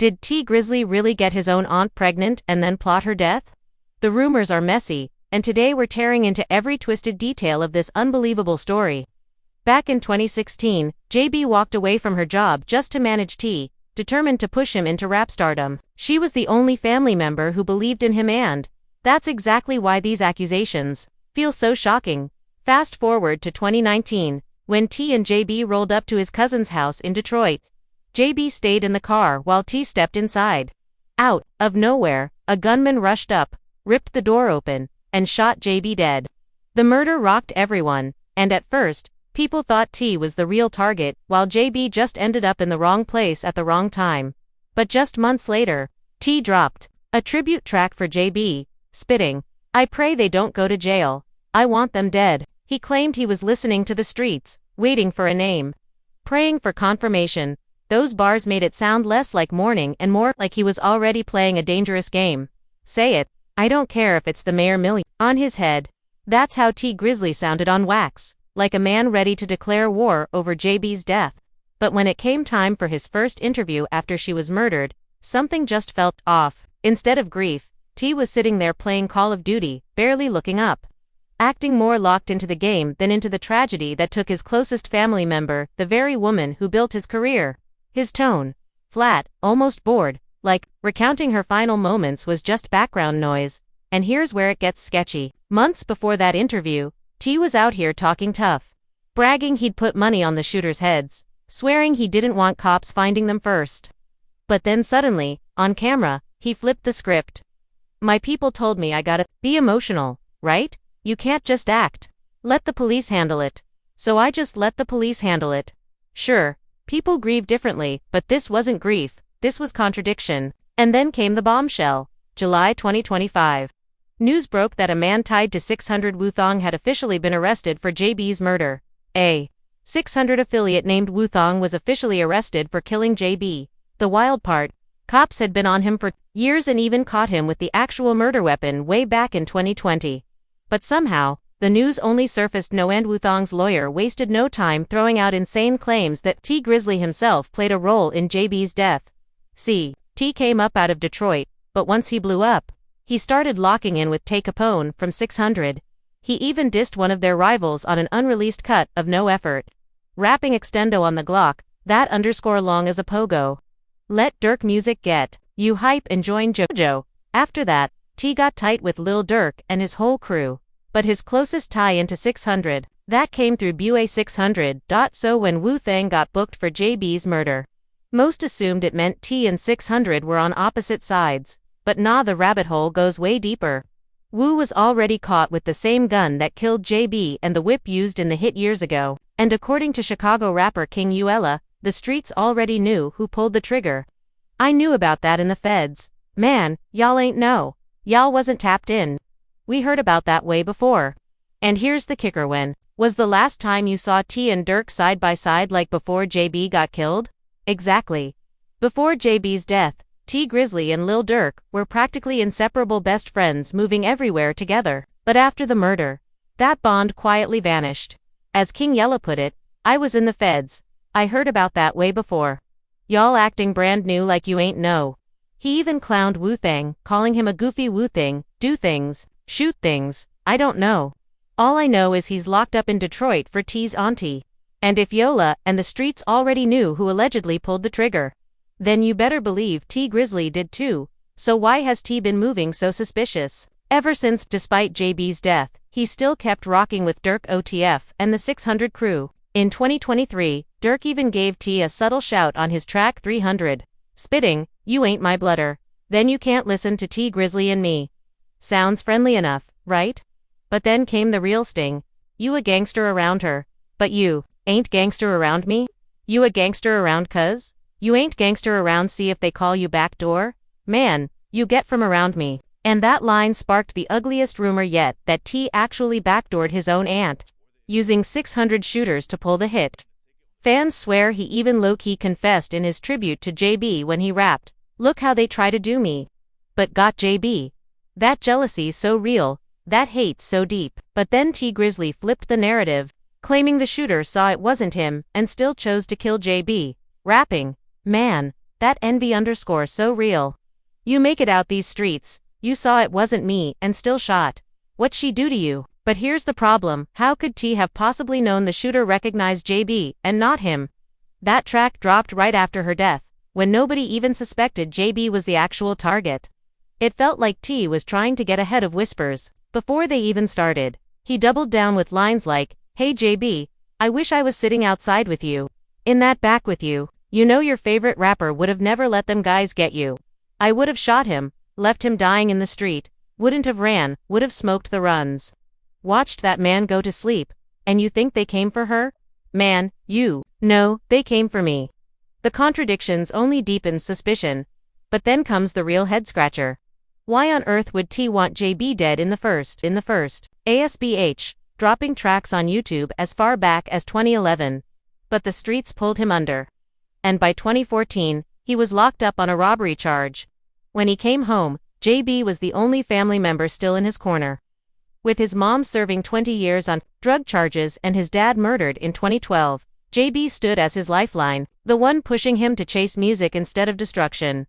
Did T. Grizzley really get his own aunt pregnant and then plot her death? The rumors are messy, and today we're tearing into every twisted detail of this unbelievable story. Back in 2016, JB walked away from her job just to manage T, determined to push him into rap stardom. She was the only family member who believed in him, and that's exactly why these accusations feel so shocking. Fast forward to 2019, when T and JB rolled up to his cousin's house in Detroit. JB stayed in the car while T stepped inside. Out of nowhere, a gunman rushed up, ripped the door open, and shot JB dead. The murder rocked everyone, and at first, people thought T was the real target, while JB just ended up in the wrong place at the wrong time. But just months later, T dropped a tribute track for JB, spitting, "I pray they don't go to jail. I want them dead." He claimed he was listening to the streets, waiting for a name, praying for confirmation. Those bars made it sound less like mourning and more like he was already playing a dangerous game. Say it, I don't care if it's the mayor million on his head. That's how T. Grizzley sounded on wax, like a man ready to declare war over JB's death. But when it came time for his first interview after she was murdered, something just felt off. Instead of grief, T was sitting there playing Call of Duty, barely looking up, acting more locked into the game than into the tragedy that took his closest family member, the very woman who built his career. His tone, flat, almost bored, like recounting her final moments was just background noise. And here's where it gets sketchy. Months before that interview, T was out here talking tough, bragging he'd put money on the shooters' heads, swearing he didn't want cops finding them first. But then suddenly, on camera, he flipped the script. "My people told me I gotta be emotional, right? You can't just act. Let the police handle it. So I just let the police handle it." Sure, people grieve differently, but this wasn't grief, this was contradiction. And then came the bombshell. July 2025. News broke that a man tied to 600 Wuthong had officially been arrested for JB's murder. A 600 affiliate named Wuthong was officially arrested for killing JB. The wild part, cops had been on him for years and even caught him with the actual murder weapon way back in 2020. But somehow, the news only surfaced and Wuthong's lawyer wasted no time throwing out insane claims that T. Grizzley himself played a role in JB's death. See, T came up out of Detroit, but once he blew up, he started locking in with Tay Capone from 600. He even dissed one of their rivals on an unreleased cut of No Effort, rapping extendo on the Glock, that underscore long as a pogo. Let Durk music get you hype and join JoJo. After that, T got tight with Lil Durk and his whole crew. But his closest tie into 600, that came through Buey 600. So when Wu-Tang got booked for JB's murder, most assumed it meant T and 600 were on opposite sides. But nah, the rabbit hole goes way deeper. Wu was already caught with the same gun that killed JB and the whip used in the hit years ago. And according to Chicago rapper King Uella, the streets already knew who pulled the trigger. "I knew about that in the feds. Man, y'all ain't know. Y'all wasn't tapped in. We heard about that way before." And here's the kicker: when was the last time you saw T and Durk side by side like before JB got killed? Exactly. Before JB's death, T. Grizzley and Lil Durk were practically inseparable best friends moving everywhere together. But after the murder, that bond quietly vanished. As King Yella put it, "I was in the feds. I heard about that way before. Y'all acting brand new like you ain't know." He even clowned Wu-Tang, calling him a goofy Wu-Thing, do things, shoot things, I don't know. All I know is he's locked up in Detroit for T's auntie. And if Yola and the streets already knew who allegedly pulled the trigger, then you better believe T. Grizzley did too. So why has T been moving so suspicious ever since? Despite JB's death, he still kept rocking with Durk OTF and the 600 crew. In 2023, Durk even gave T a subtle shout on his track 300, spitting, "You ain't my blooder. Then you can't listen to T. Grizzley and me." Sounds friendly enough, right? But then came the real sting. "You a gangster around her, but you ain't gangster around me? You a gangster around cuz? You ain't gangster around see if they call you backdoor? Man, you get from around me." And that line sparked the ugliest rumor yet, that T actually backdoored his own aunt, using 600 shooters to pull the hit. Fans swear he even low-key confessed in his tribute to JB when he rapped, "Look how they try to do me, but got JB." That jealousy so real, that hate so deep. But then T. Grizzley flipped the narrative, claiming the shooter saw it wasn't him and still chose to kill JB, rapping, "Man, That envy underscore so real. You make it out these streets, you saw it wasn't me, and still shot. What'd she do to you? But here's the problem, how could T have possibly known the shooter recognized JB, and not him? That track dropped right after her death, when nobody even suspected JB was the actual target. It felt like T was trying to get ahead of whispers, before they even started. He doubled down with lines like, "Hey JB, I wish I was sitting outside with you. In that back with you. You know your favorite rapper would have never let them guys get you. I would have shot him, left him dying in the street, wouldn't have ran, would have smoked the runs. Watched that man go to sleep, and you think they came for her? Man, no, they came for me." The contradictions only deepens suspicion. But then comes the real head-scratcher. Why on earth would T want JB dead in the first? ASBH, dropping tracks on YouTube as far back as 2011. But the streets pulled him under. And by 2014, he was locked up on a robbery charge. When he came home, JB was the only family member still in his corner. With his mom serving 20 years on drug charges and his dad murdered in 2012, JB stood as his lifeline, the one pushing him to chase music instead of destruction.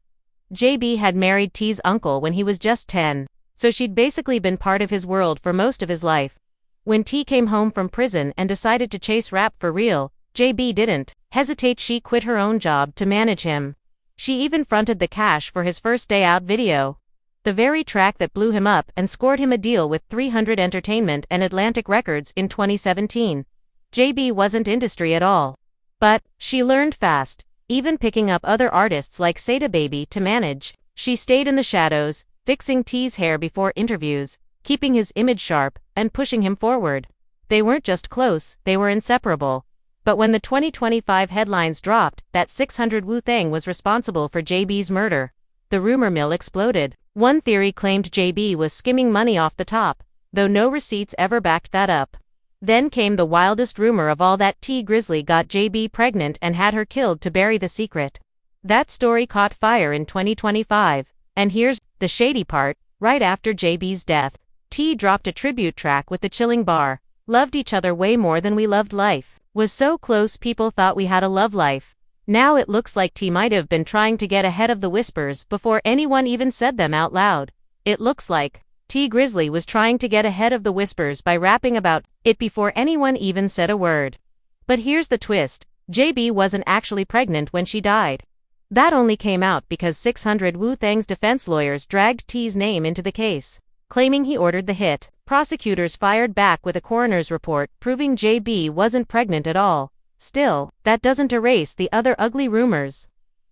JB had married T's uncle when he was just 10, so she'd basically been part of his world for most of his life. When T came home from prison and decided to chase rap for real, JB didn't hesitate. She quit her own job to manage him. She even fronted the cash for his first day out video. The very track that blew him up and scored him a deal with 300 Entertainment and Atlantic Records in 2017. JB wasn't industry at all. But she learned fast, even picking up other artists like Sada Baby to manage. She stayed in the shadows, fixing T's hair before interviews, keeping his image sharp, and pushing him forward. They weren't just close, they were inseparable. But when the 2025 headlines dropped that 600 Wu-Tang was responsible for JB's murder, the rumor mill exploded. One theory claimed JB was skimming money off the top, though no receipts ever backed that up. Then came the wildest rumor of all, that T. Grizzley got JB pregnant and had her killed to bury the secret. That story caught fire in 2025, and here's the shady part. Right after JB's death, T dropped a tribute track with the chilling bar, "Loved each other way more than we loved life. Was so close people thought we had a love life." Now it looks like T might have been trying to get ahead of the whispers before anyone even said them out loud. It looks like T. Grizzley was trying to get ahead of the whispers by rapping about it before anyone even said a word. But here's the twist, JB wasn't actually pregnant when she died. That only came out because 600 Wu-Tang's defense lawyers dragged T's name into the case, claiming he ordered the hit. Prosecutors fired back with a coroner's report proving JB wasn't pregnant at all. Still, that doesn't erase the other ugly rumors.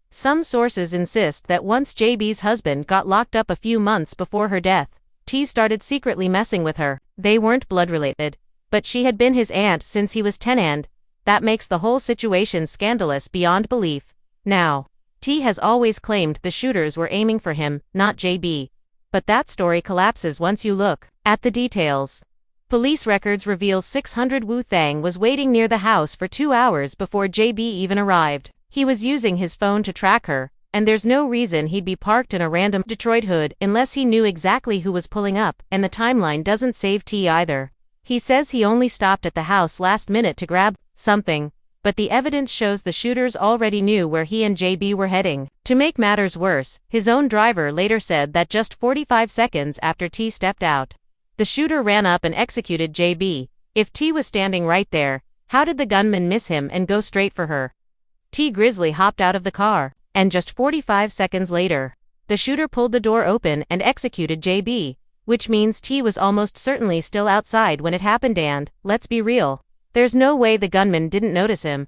Some sources insist that once JB's husband got locked up a few months before her death, T started secretly messing with her. They weren't blood-related, but she had been his aunt since he was 10, and that makes the whole situation scandalous beyond belief. Now, T has always claimed the shooters were aiming for him, not JB. But that story collapses once you look at the details. Police records reveal 600 Wu-Tang was waiting near the house for 2 hours before JB even arrived. He was using his phone to track her, and there's no reason he'd be parked in a random Detroit hood unless he knew exactly who was pulling up, and the timeline doesn't save T either. He says he only stopped at the house last minute to grab something, but the evidence shows the shooters already knew where he and JB were heading. To make matters worse, his own driver later said that just 45 seconds after T stepped out, the shooter ran up and executed JB. If T was standing right there, how did the gunman miss him and go straight for her? T. Grizzley hopped out of the car, and just 45 seconds later, the shooter pulled the door open and executed JB, which means T was almost certainly still outside when it happened. And, let's be real, there's no way the gunman didn't notice him.